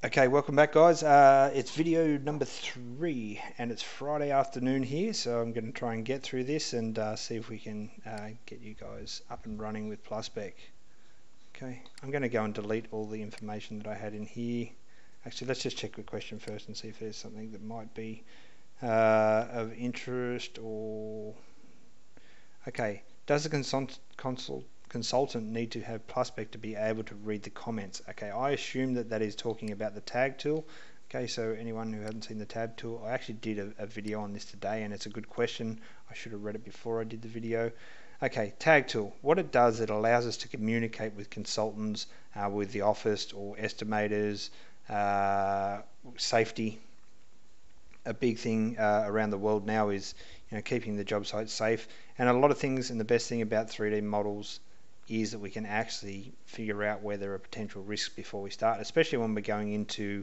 Okay, welcome back guys. It's video number 3 and it's Friday afternoon here, so I'm going to try and get through this and see if we can get you guys up and running with Plusspec. Okay, I'm going to go and delete all the information that I had in here. Actually, let's just check the question first and see if there's something that might be of interest. Or okay, does the consultant need to have Plusspec to be able to read the comments? Okay, I assume that is talking about the tag tool. Okay, so anyone who hasn't seen the tab tool, I actually did a video on this today and it's a good question. I should have read it before I did the video. Okay, tag tool. What it does, it allows us to communicate with consultants, with the office or estimators, safety. A big thing around the world now is keeping the job site safe, and a lot of things, and the best thing about 3D models is that we can actually figure out where there are potential risks before we start, especially when we're going into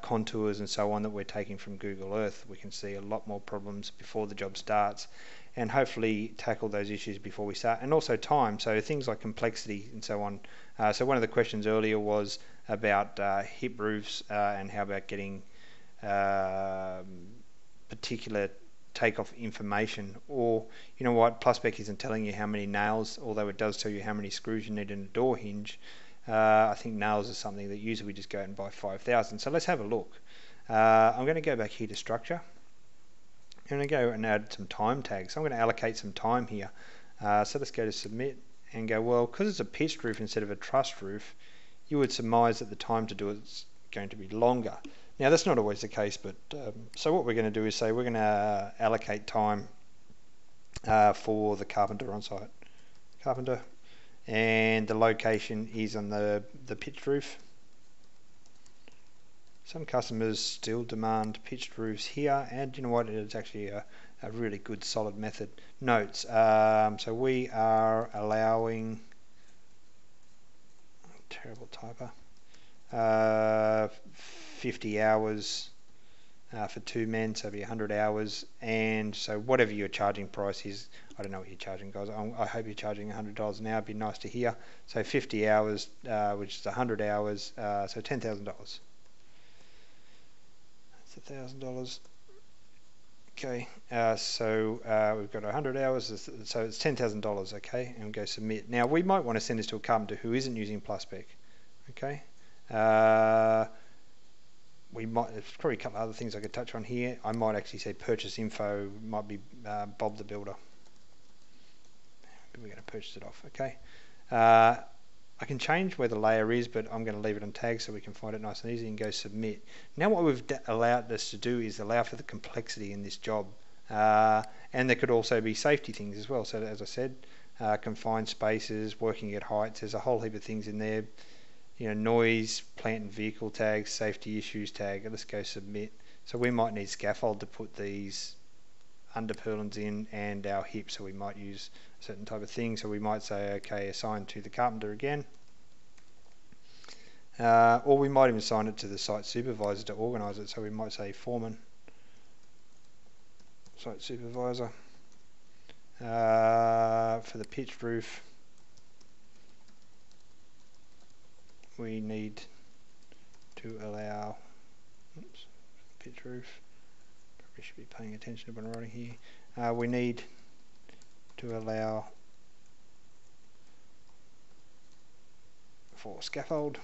contours and so on that we're taking from Google Earth. We can see a lot more problems before the job starts and hopefully tackle those issues before we start. And also time, so things like complexity and so on. So one of the questions earlier was about hip roofs and how about getting particular takeoff information, or you know what, Plusspec isn't telling you how many nails, although it does tell you how many screws you need in a door hinge. I think nails is something that usually we just go out and buy 5,000. So let's have a look. I'm going to go back here to structure. I'm going to go and add some time tags. I'm going to allocate some time here. So let's go to submit and go, well, because it's a pitched roof instead of a trussed roof, you would surmise that the time to do it is going to be longer. Now that's not always the case, but so what we're going to do is say we're going to allocate time for the carpenter on site. Carpenter, and the location is on the pitched roof. Some customers still demand pitched roofs here, and you know what, it's actually a really good solid method. Notes, so we are allowing, terrible typer, 50 hours for 2 men, so it'll be 100 hours, and so whatever your charging price is, I don't know what you're charging guys, I hope you're charging $100 an hour, it'd be nice to hear. So 50 hours, which is 100 hours, so $10,000. That's $1,000. Okay, so we've got 100 hours, so it's $10,000, okay, and go submit. Now we might want to send this to a carpenter who isn't using Plusspec, okay. We might, there's probably a couple of other things I could touch on here. I might actually say purchase info might be Bob the Builder. We're going to purchase it off, okay. I can change where the layer is, but I'm going to leave it on tag so we can find it nice and easy and go submit. Now what we've allowed us to do is allow for the complexity in this job, and there could also be safety things as well. So as I said, confined spaces, working at heights, there's a whole heap of things in there. Noise, plant and vehicle tags, safety issues tag. Let's go submit. So we might need scaffold to put these underpurlins in and our hip, so we might use a certain type of thing. So we might say, okay, assign to the carpenter again, or we might even assign it to the site supervisor to organise it. So we might say foreman, site supervisor. For the pitched roof, we need to allow, pitch roof, probably should be paying attention to what I'm writing here. We need to allow for scaffold.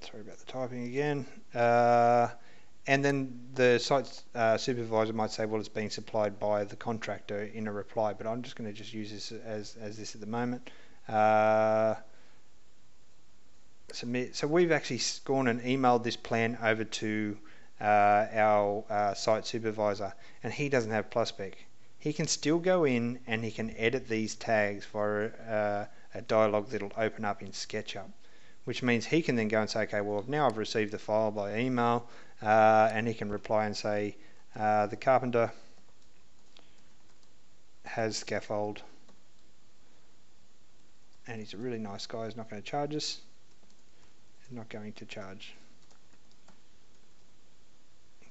Sorry about the typing again. And then the site supervisor might say, well, it's being supplied by the contractor in a reply, but I'm just going to just use this as this at the moment. Submit. So we've actually gone and emailed this plan over to our site supervisor, and he doesn't have Plusspec. He can still go in and he can edit these tags for a dialog that'll open up in SketchUp, which means he can then go and say, okay, well now I've received the file by email, and he can reply and say the carpenter has scaffold, and he's a really nice guy, he's not going to charge us, he's not going to charge.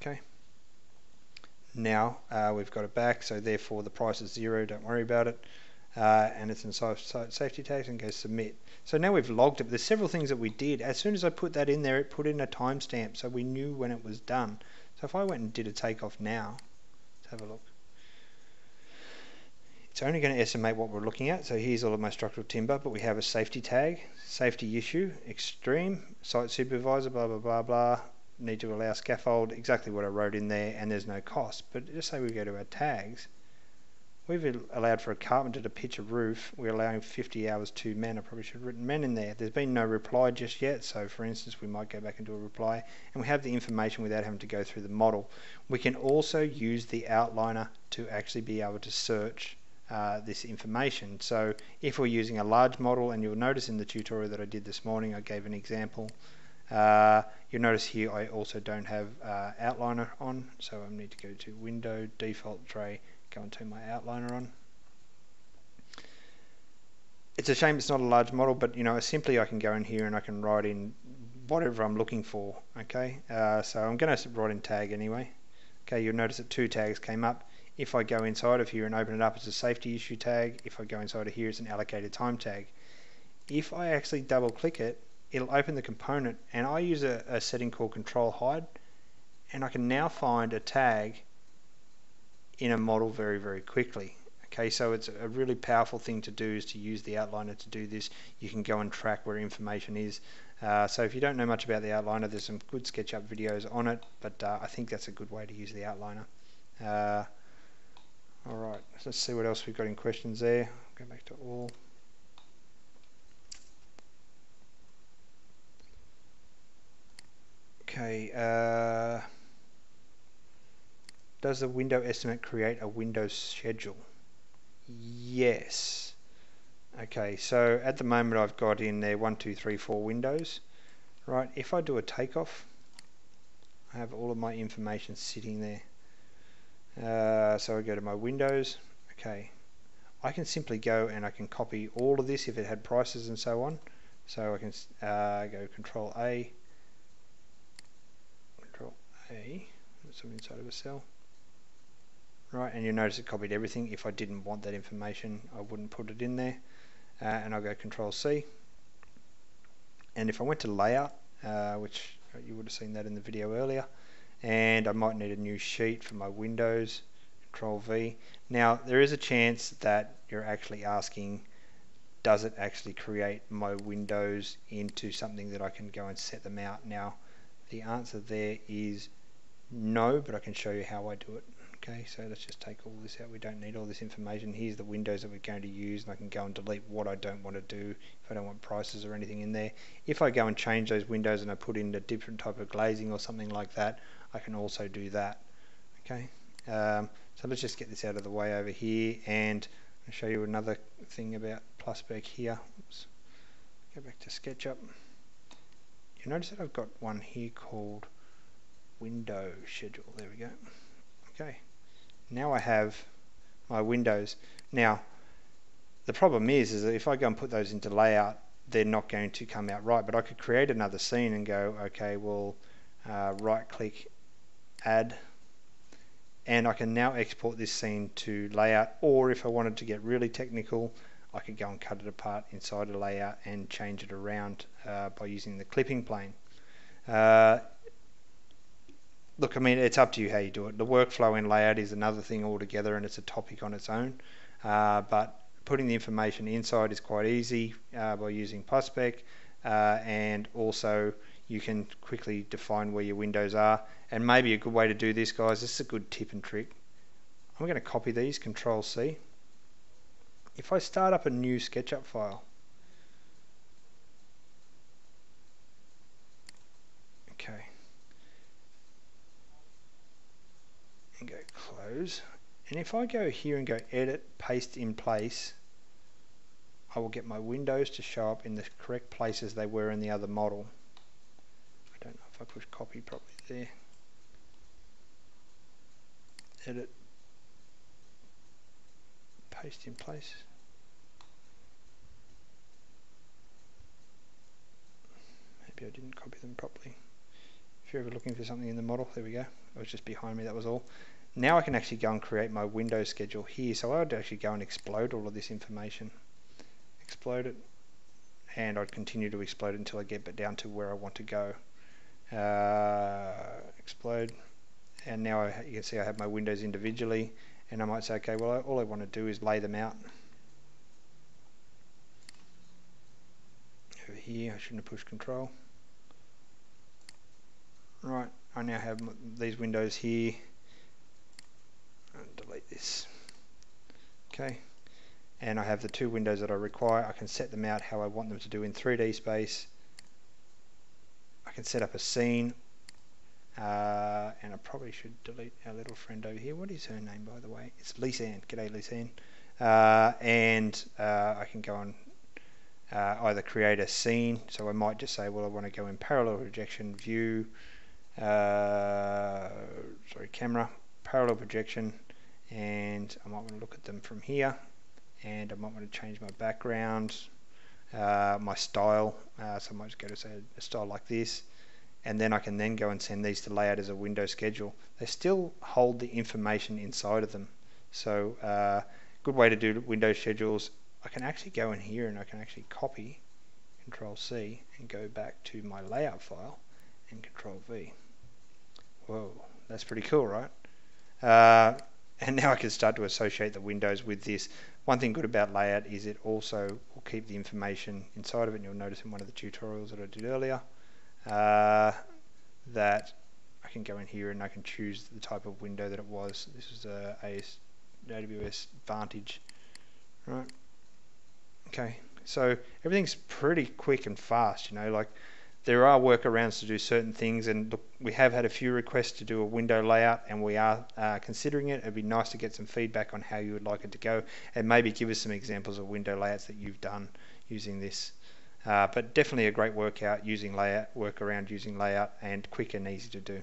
Okay, now we've got it back, so therefore the price is 0, don't worry about it. and it's in site safety tags, and go submit. So now we've logged it. There's several things that we did. As soon as I put that in there, it put in a timestamp, so we knew when it was done. So if I went and did a takeoff now, let's have a look. It's only going to estimate what we're looking at. So here's all of my structural timber, but we have a safety tag, safety issue, extreme, site supervisor, blah, blah, blah, blah, need to allow scaffold, exactly what I wrote in there, and there's no cost. But just say we go to our tags, we've allowed for a carpenter to pitch a roof. We're allowing 50 hours to men. I probably should have written men in there. There's been no reply just yet. So for instance, we might go back and do a reply, and we have the information without having to go through the model. We can also use the outliner to actually be able to search this information. So if we're using a large model, and you'll notice in the tutorial that I did this morning, I gave an example. You'll notice here I also don't have outliner on, so I need to go to Window, Default Tray, go and turn my outliner on. It's a shame it's not a large model, but you know, simply I can go in here and I can write in whatever I'm looking for. Okay, so I'm going to write in tag anyway. Okay, you'll notice that 2 tags came up. If I go inside of here and open it up, it's a safety issue tag. If I go inside of here, it's an allocated time tag. If I actually double click it, it'll open the component, and I use a setting called control hide, and I can now find a tag in a model very, very quickly. Okay, so it's a really powerful thing to do, is to use the outliner to do this. You can go and track where information is. So if you don't know much about the outliner, there's some good SketchUp videos on it, but I think that's a good way to use the outliner. Alright, let's see what else we've got in questions there. Go back to all. Okay, does the window estimate create a window schedule? Yes. Okay, so at the moment I've got in there 1, 2, 3, 4 windows. Right, if I do a takeoff, I have all of my information sitting there. So I go to my windows. Okay, I can simply go and I can copy all of this if it had prices and so on. So I can go Control A, that's inside of a cell. Right, and you'll notice it copied everything. If I didn't want that information, I wouldn't put it in there. And I'll go Control C. And if I went to Layout, which you would have seen that in the video earlier, and I might need a new sheet for my windows, Control V. Now there is a chance that you're actually asking, does it actually create my windows into something that I can go and set them out? Now the answer there is no, but I can show you how I do it. Okay, so let's just take all this out. We don't need all this information. Here's the windows that we're going to use, and I can go and delete what I don't want to do if I don't want prices or anything in there. If I go and change those windows and I put in a different type of glazing or something like that, I can also do that. Okay, so let's just get this out of the way over here, and I'll show you another thing about Plusspec here. Oops. Go back to SketchUp. You notice that I've got one here called window schedule. There we go. Okay, now I have my windows. Now the problem is that if I go and put those into layout, they're not going to come out right. But I could create another scene and go, okay, well, right click, add, and I can now export this scene to layout. Or if I wanted to get really technical, I could go and cut it apart inside a layout and change it around by using the clipping plane. Look, I mean, it's up to you how you do it. The workflow in layout is another thing altogether, and it's a topic on its own. But putting the information inside is quite easy by using Plusspec, and also you can quickly define where your windows are. And maybe a good way to do this, guys, this is a good tip and trick. I'm going to copy these, Control C. If I start up a new SketchUp file, okay, and go close, and if I go here and go edit, paste in place, I will get my windows to show up in the correct places they were in the other model. I don't know if I push copy properly there. Edit, paste in place. Maybe I didn't copy them properly. If you're ever looking for something in the model, there we go. It was just behind me, that was all. Now I can actually go and create my window schedule here. So I would actually go and explode all of this information. Explode it, and I'd continue to explode it until I get down to where I want to go. Explode, and now you can see I have my windows individually, and I might say, okay, well, all I want to do is lay them out. Over here, I shouldn't have pushed control. Right, I now have these windows here. Delete this. Okay, and I have the two windows that I require. I can set them out how I want them to do in 3D space. I can set up a scene, and I probably should delete our little friend over here. What is her name, by the way? It's Lisa-Ann. G'day, Lisa-Ann. And I can go and either create a scene. So I might just say, well, I want to go in parallel projection, view, camera, parallel projection, and I might want to look at them from here, and I might want to change my background, my style, so I might just go to say a style like this, and then I can then go and send these to layout as a window schedule. They still hold the information inside of them, so good way to do window schedules. I can actually go in here and I can actually copy, Control C, and go back to my layout file and Control V. Whoa, that's pretty cool, right? And now I can start to associate the windows with this. One thing good about layout is it also will keep the information inside of it, and you'll notice in one of the tutorials that I did earlier that I can go in here and I can choose the type of window that it was. This is AWS Vantage, right? Okay, so everything's pretty quick and fast, you know, like there are workarounds to do certain things, and look, we have had a few requests to do a window layout, and we are considering it. It'd be nice to get some feedback on how you would like it to go, and maybe give us some examples of window layouts that you've done using this. But definitely a great workaround using layout, and quick and easy to do.